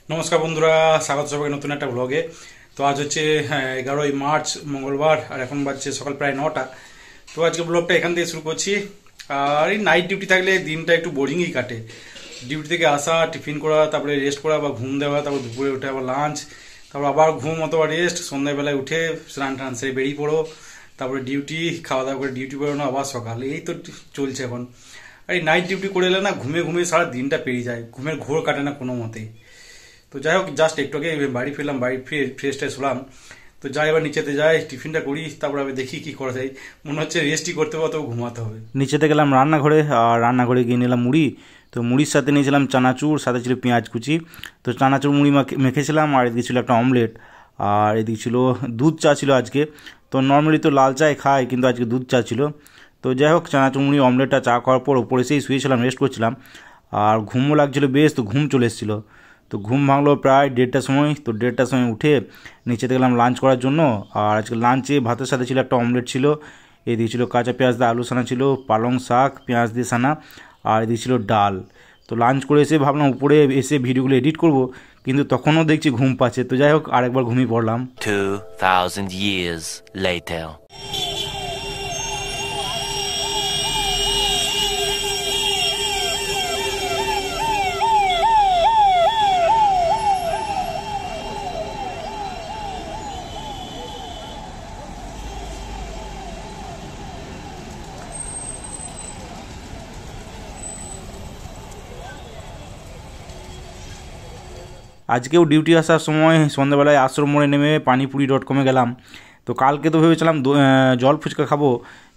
নমস্কার বন্ধুরা, স্বাগত সবাইকে নতুন একটা ব্লগে। তো আজ হচ্ছে 11ই মার্চ মঙ্গলবার, আর এখন বাজছে সকাল প্রায় 9টা। তো আজকে ব্লগটা এখান থেকে শুরু করছি। আর এই নাইট ডিউটি থাকলে দিনটা একটু বোরিংই কাটে। ডিউটি থেকে আসা, টিফিন করা, তারপরে রেস্ট করা বা ঘুম দেওয়া, তারপর দুপুরে উঠে আবার লাঞ্চ, তারপর আবার ঘুম অথবা রেস্ট, সন্ধ্যাবেলায় উঠে স্নান টান সেরে বেরিয়ে পড়ো, তারপরে ডিউটি, খাওয়া দাওয়া করে ডিউটি বেরোনো, আবার সকাল, এই তো চলছে এখন। আর এই নাইট ডিউটি করে এলে না ঘুমিয়ে ঘুমিয়ে সারা দিনটা পেরিয়ে যায়, ঘুমের ঘোর কাটে না কোনো মতেই। তো যাই হোক, জাস্ট একটু আগে বাড়ি ফিরলাম, বাড়ি ফিরে ফ্রেশ ট্রেশ হলাম। তো যাই এবার নিচেতে যাই, টিফিনটা করি, তারপর আমি দেখি কি করা যায়। মনে হচ্ছে রেস্টই করতে হবে, তবে ঘুমাতে হবে। নিচেতে গেলাম রান্নাঘরে, আর রান্নাঘরে গিয়ে নিলাম মুড়ি। তো মুড়ির সাথে নিয়েছিলাম চানাচুর, সাথে ছিল পেঁয়াজ কুচি। তো চানাচুর মুড়ি মেখেছিলাম, আর এদিকে ছিল একটা অমলেট, আর এদিকে ছিল দুধ চা ছিল আজকে। তো নর্মালি তো লাল চাই খাই, কিন্তু আজকে দুধ চা ছিল। তো যাই হোক, চানাচুর মুড়ি অমলেটটা চা খাওয়ার পর ওপরে এসেই শুয়েছিলাম, রেস্ট করছিলাম। আর ঘুমও লাগছিলো বেশ, তো ঘুম চলে এসেছিলো। তো ঘুম ভাঙলো প্রায় 1:30টার সময়। তো 1:30টার সময় উঠে নিচেতে গেলাম লাঞ্চ করার জন্য। আর আজকে লাঞ্চে ভাতের সাথে ছিল একটা অমলেট ছিল, এদিকে ছিল কাঁচা পেঁয়াজ দিয়ে আলু সানা ছিল, পালং শাক পেঁয়াজ দিয়ে সানা, আর এদিকে ছিল ডাল। তো লাঞ্চ করে এসে ভাবলাম উপরে এসে ভিডিওগুলো এডিট করব, কিন্তু তখনও দেখছি ঘুম পাচ্ছে। তো যাই হোক, আরেকবার ঘুমিয়ে পড়লাম। 2000 years later. আজকেও ডিউটি আসার সময় সন্ধ্যাবেলায় আশ্রম মোড়ে নেমে পানিপুরি.com-এ গেলাম। তো কালকে তো ভেবেছিলাম জল ফুচকা খাবো,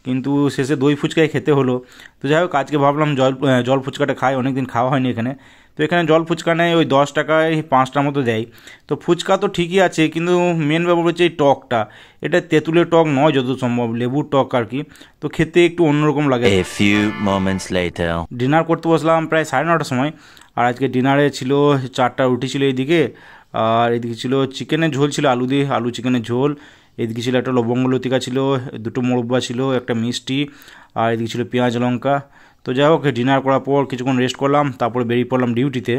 কিন্তু শেষে দই ফুচকাই খেতে হলো। তো যাই হোক, আজকে ভাবলাম জল ফুচকাটা খাই, অনেকদিন খাওয়া হয়নি এখানে। তো এখানে জল ফুচকা নেয় ওই 10 টাকায় 5টার মতো দেয়। তো ফুচকা তো ঠিকই আছে, কিন্তু মেন ব্যাপার হচ্ছে এই টকটা। এটা তেঁতুলের টক নয়, যত সম্ভব লেবুর টক আর কি। তো খেতে একটু অন্যরকম লাগে। A few moments later. Dinner করতে বসলাম প্রায় 9:30টার সময়। আর আজকে ডিনারে ছিল 4টা রুটি ছিল এইদিকে, আর এদিকে ছিল চিকেনের ঝোল, ছিল আলু দিয়ে আলু চিকেনের ঝোল। এদিকে ছিল একটা লবঙ্গ লতিকা ছিল, 2টো মোরব্বা ছিল, একটা মিষ্টি, আর এদিকে ছিল পেঁয়াজ লঙ্কা। তো যাই হোক, ডিনার করার পর কিছুক্ষণ রেস্ট করলাম, তারপরে বেরিয়ে পড়লাম ডিউটিতে।